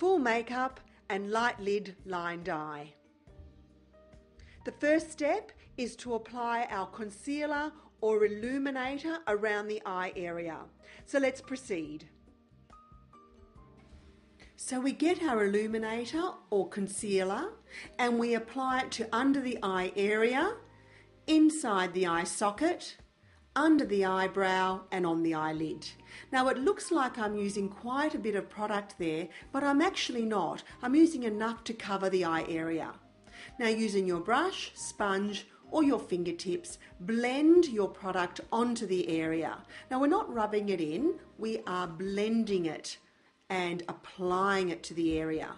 full makeup and light lid lined eye. The first step is to apply our concealer or illuminator around the eye area. So let's proceed. So we get our illuminator or concealer and we apply it to under the eye area, inside the eye socket, under the eyebrow and on the eyelid. Now it looks like I'm using quite a bit of product there, but I'm actually not. I'm using enough to cover the eye area. Now using your brush, sponge or your fingertips, blend your product onto the area. Now we're not rubbing it in, we are blending it and applying it to the area.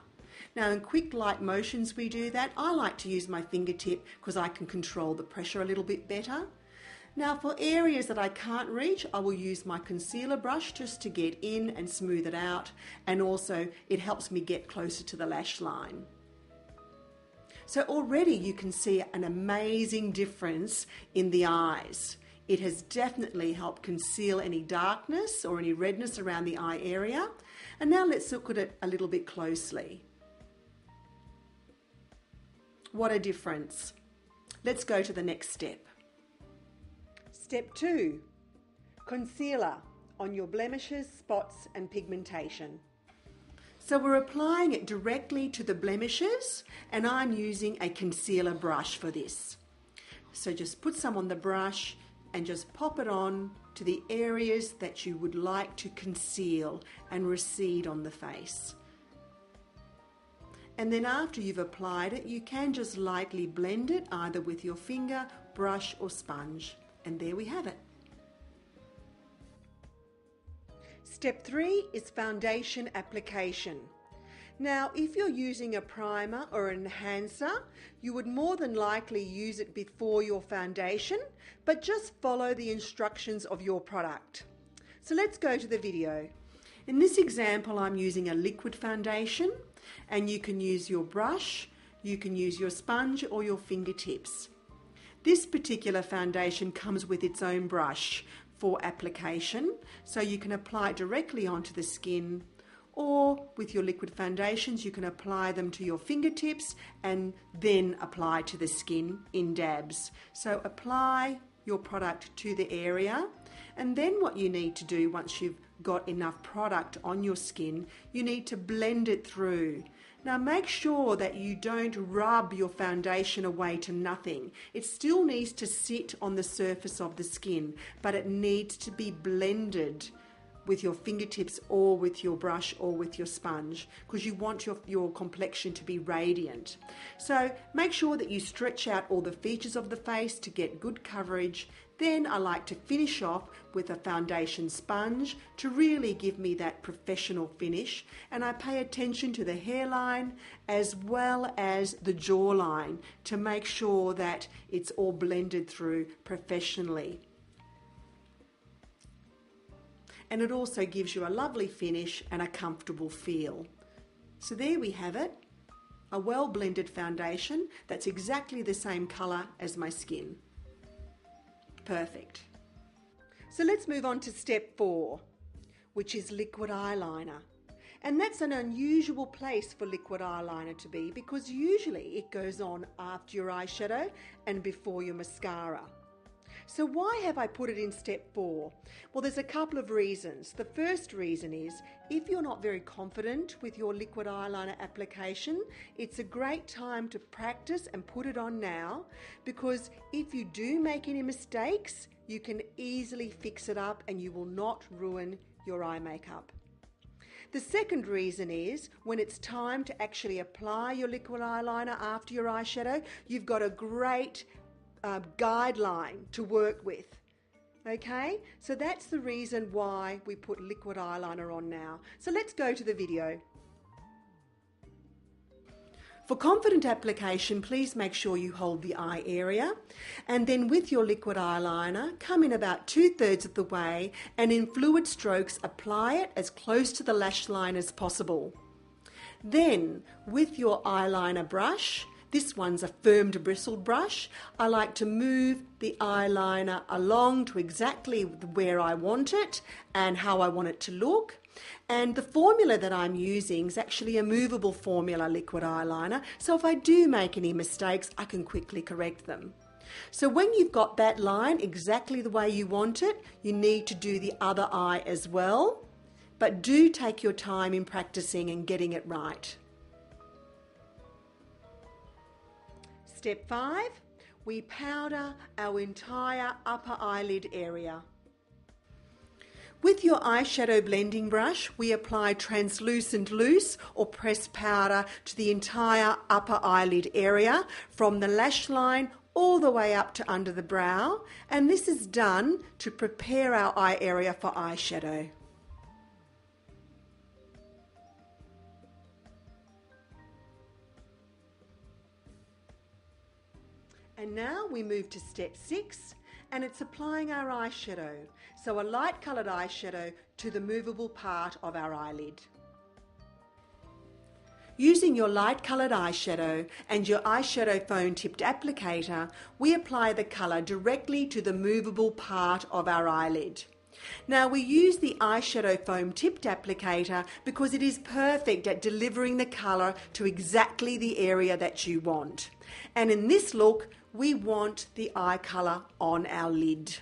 Now in quick light motions we do that. I like to use my fingertip because I can control the pressure a little bit better. Now for areas that I can't reach, I will use my concealer brush just to get in and smooth it out, and also it helps me get closer to the lash line. So already you can see an amazing difference in the eyes. It has definitely helped conceal any darkness or any redness around the eye area. And now let's look at it a little bit closely. What a difference. Let's go to the next step. Step 2, concealer on your blemishes, spots and pigmentation. So we're applying it directly to the blemishes and I'm using a concealer brush for this. So just put some on the brush and just pop it on to the areas that you would like to conceal and recede on the face. And then after you've applied it, you can just lightly blend it either with your finger, brush or sponge. And there we have it. Step 3 is foundation application. Now, if you're using a primer or an enhancer, you would more than likely use it before your foundation, but just follow the instructions of your product. So let's go to the video. In this example, I'm using a liquid foundation, and you can use your brush, you can use your sponge or your fingertips. This particular foundation comes with its own brush for application, so you can apply it directly onto the skin, or with your liquid foundations you can apply them to your fingertips and then apply to the skin in dabs. So apply your product to the area, and then what you need to do once you've got enough product on your skin, you need to blend it through. Now make sure that you don't rub your foundation away to nothing. It still needs to sit on the surface of the skin, but it needs to be blended with your fingertips or with your brush or with your sponge, because you want your complexion to be radiant. So make sure that you stretch out all the features of the face to get good coverage. Then I like to finish off with a foundation sponge to really give me that professional finish, and I pay attention to the hairline as well as the jawline to make sure that it's all blended through professionally. And it also gives you a lovely finish and a comfortable feel. So there we have it, a well blended foundation that's exactly the same colour as my skin. Perfect. So let's move on to step 4, which is liquid eyeliner. And that's an unusual place for liquid eyeliner to be, because usually it goes on after your eyeshadow and before your mascara. So why have I put it in step 4? Well, there's a couple of reasons. The first reason is if you're not very confident with your liquid eyeliner application, it's a great time to practice and put it on now, because if you do make any mistakes, you can easily fix it up and you will not ruin your eye makeup. The second reason is when it's time to actually apply your liquid eyeliner after your eyeshadow, you've got a great guideline to work with. Okay, so that's the reason why we put liquid eyeliner on now. So let's go to the video. For confident application, please make sure you hold the eye area, and then with your liquid eyeliner, come in about 2/3 of the way and in fluid strokes apply it as close to the lash line as possible. Then with your eyeliner brush, this one's a firmed bristled brush, I like to move the eyeliner along to exactly where I want it and how I want it to look. And the formula that I'm using is actually a movable formula liquid eyeliner, so if I do make any mistakes, I can quickly correct them. So when you've got that line exactly the way you want it, you need to do the other eye as well. But do take your time in practicing and getting it right. Step 5, we powder our entire upper eyelid area. With your eyeshadow blending brush, we apply translucent loose or pressed powder to the entire upper eyelid area from the lash line all the way up to under the brow, and this is done to prepare our eye area for eyeshadow. And now we move to step 6, and it's applying our eyeshadow, so a light coloured eyeshadow to the movable part of our eyelid. Using your light coloured eyeshadow and your eyeshadow foam tipped applicator, we apply the colour directly to the movable part of our eyelid. Now we use the eyeshadow foam tipped applicator because it is perfect at delivering the colour to exactly the area that you want. And in this look, we want the eye colour on our lid.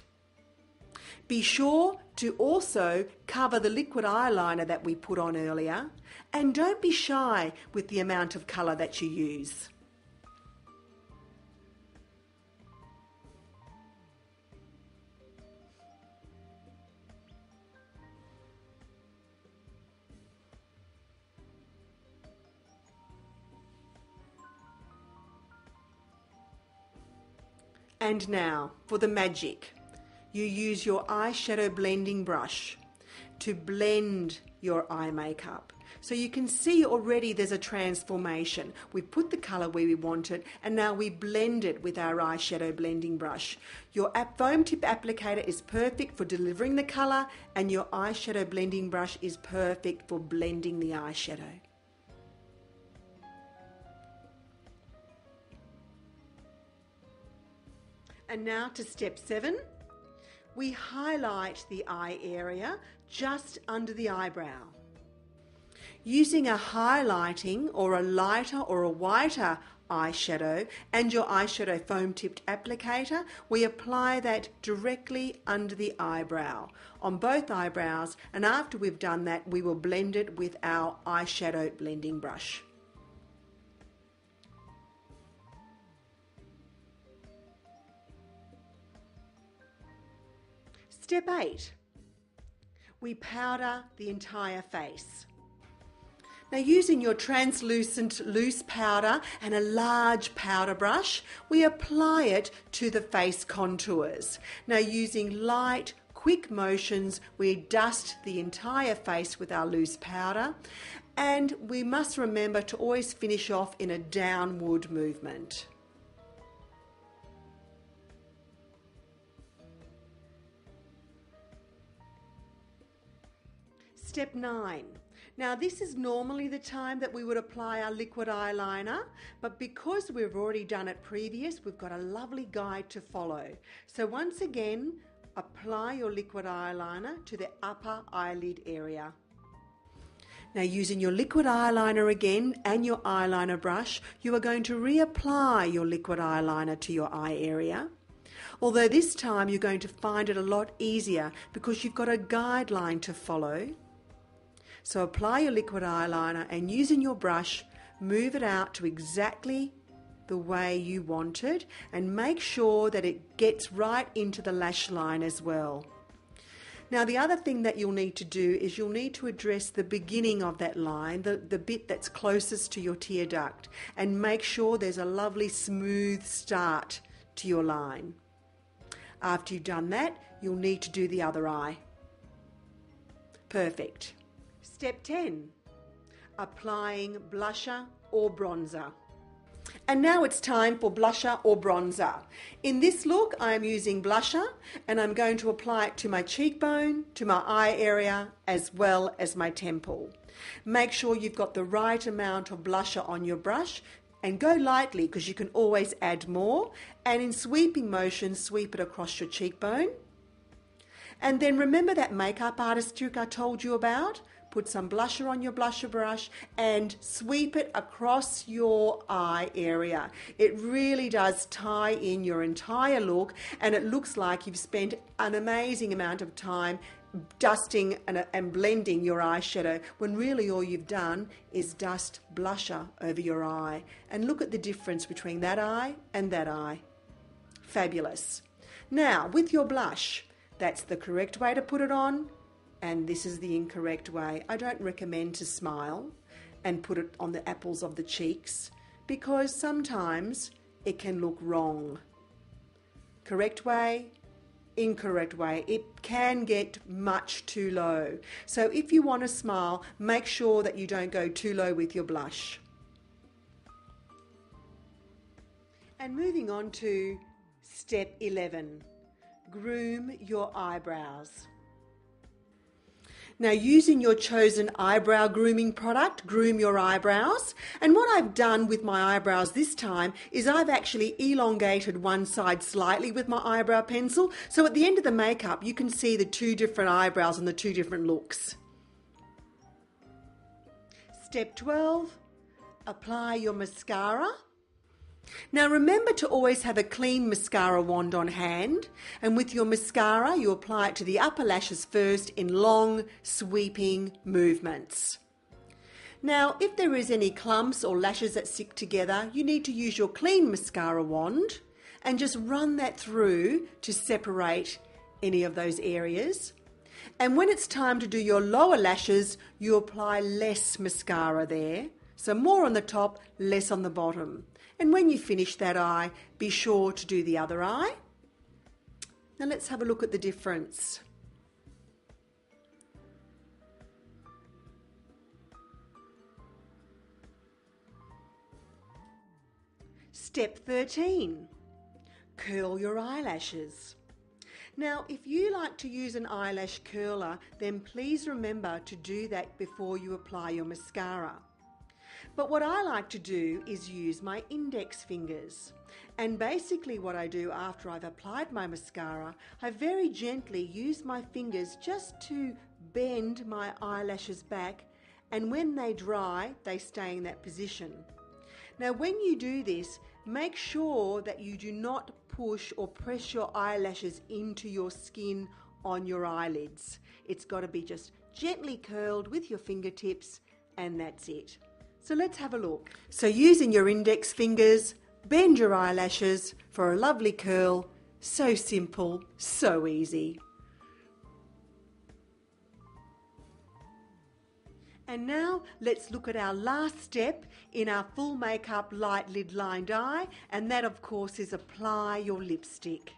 Be sure to also cover the liquid eyeliner that we put on earlier, and don't be shy with the amount of colour that you use. And now for the magic. You use your eyeshadow blending brush to blend your eye makeup. So you can see already there's a transformation. We put the colour where we want it, and now we blend it with our eyeshadow blending brush. Your foam tip applicator is perfect for delivering the colour, and your eyeshadow blending brush is perfect for blending the eyeshadow. And now to step 7. We highlight the eye area just under the eyebrow. Using a highlighting or a lighter or a whiter eyeshadow and your eyeshadow foam tipped applicator, we apply that directly under the eyebrow on both eyebrows, and after we've done that, we will blend it with our eyeshadow blending brush. Step 8. We powder the entire face. Now, using your translucent loose powder and a large powder brush, we apply it to the face contours. Now, using light, quick motions, we dust the entire face with our loose powder, and we must remember to always finish off in a downward movement. Step 9. Now this is normally the time that we would apply our liquid eyeliner, but because we've already done it previous, we've got a lovely guide to follow. So once again, apply your liquid eyeliner to the upper eyelid area. Now using your liquid eyeliner again and your eyeliner brush, you are going to reapply your liquid eyeliner to your eye area. Although this time you're going to find it a lot easier because you've got a guideline to follow. So apply your liquid eyeliner and using your brush, move it out to exactly the way you want it, and make sure that it gets right into the lash line as well. Now the other thing that you'll need to do is you'll need to address the beginning of that line, the bit that's closest to your tear duct, and make sure there's a lovely smooth start to your line. After you've done that, you'll need to do the other eye. Perfect. Step 10. Applying blusher or bronzer. And now it's time for blusher or bronzer. In this look, I am using blusher, and I'm going to apply it to my cheekbone, to my eye area, as well as my temple. Make sure you've got the right amount of blusher on your brush, and go lightly because you can always add more, and in sweeping motion, sweep it across your cheekbone. And then remember that makeup artist trick I told you about? put some blusher on your blusher brush and sweep it across your eye area. It really does tie in your entire look, and it looks like you've spent an amazing amount of time dusting and blending your eyeshadow, when really all you've done is dust blusher over your eye. And look at the difference between that eye and that eye. Fabulous. Now, with your blush, that's the correct way to put it on, and this is the incorrect way. I don't recommend to smile and put it on the apples of the cheeks, because sometimes it can look wrong. Correct way, incorrect way. It can get much too low. So if you want to smile, make sure that you don't go too low with your blush. And moving on to step 11, groom your eyebrows. Now, using your chosen eyebrow grooming product, groom your eyebrows. And what I've done with my eyebrows this time is I've actually elongated one side slightly with my eyebrow pencil. So at the end of the makeup, you can see the two different eyebrows and the two different looks. Step 12, apply your mascara. Now remember to always have a clean mascara wand on hand, and with your mascara you apply it to the upper lashes first in long sweeping movements. Now if there is any clumps or lashes that stick together, you need to use your clean mascara wand and just run that through to separate any of those areas. And when it's time to do your lower lashes, you apply less mascara there. So more on the top, less on the bottom. And when you finish that eye, be sure to do the other eye. Now let's have a look at the difference. Step 13, curl your eyelashes. Now, if you like to use an eyelash curler, then please remember to do that before you apply your mascara. But what I like to do is use my index fingers. And basically what I do after I've applied my mascara, I very gently use my fingers just to bend my eyelashes back, and when they dry, they stay in that position. Now when you do this, make sure that you do not push or press your eyelashes into your skin on your eyelids. It's got to be just gently curled with your fingertips, and that's it. So let's have a look. So using your index fingers, bend your eyelashes for a lovely curl. So simple, so easy. And now let's look at our last step in our full makeup light lid lined eye, and that of course is apply your lipstick.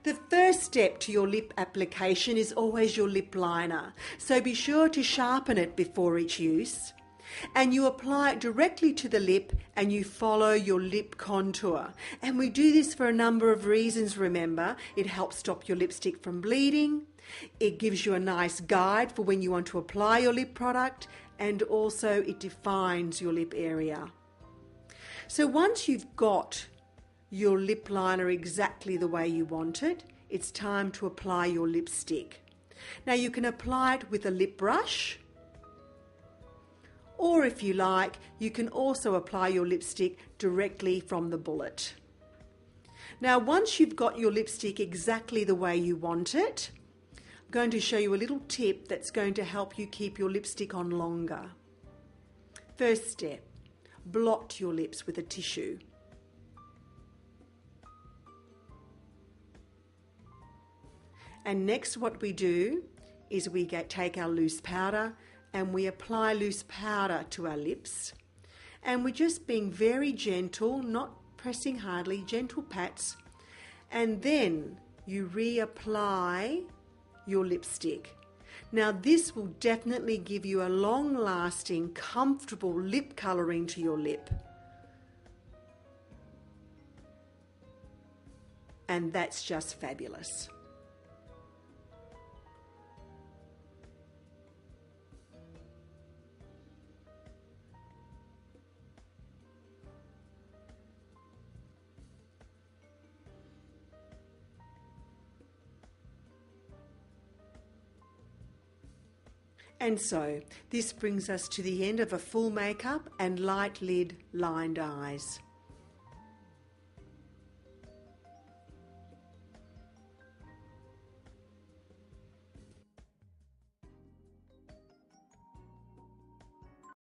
The first step to your lip application is always your lip liner, so be sure to sharpen it before each use. And you apply it directly to the lip and you follow your lip contour. And we do this for a number of reasons, remember. It helps stop your lipstick from bleeding. It gives you a nice guide for when you want to apply your lip product, and also it defines your lip area. So once you've got your lip liner exactly the way you want it, it's time to apply your lipstick. Now you can apply it with a lip brush, or if you like, you can also apply your lipstick directly from the bullet. Now once you've got your lipstick exactly the way you want it, I'm going to show you a little tip that's going to help you keep your lipstick on longer. First step, blot your lips with a tissue. And next what we do is we take our loose powder and we apply loose powder to our lips, and we're just being very gentle, not pressing hardly, gentle pats, and then you reapply your lipstick. Now this will definitely give you a long-lasting, comfortable lip colouring to your lip. And that's just fabulous. And so, this brings us to the end of a full makeup and light lid lined eyes.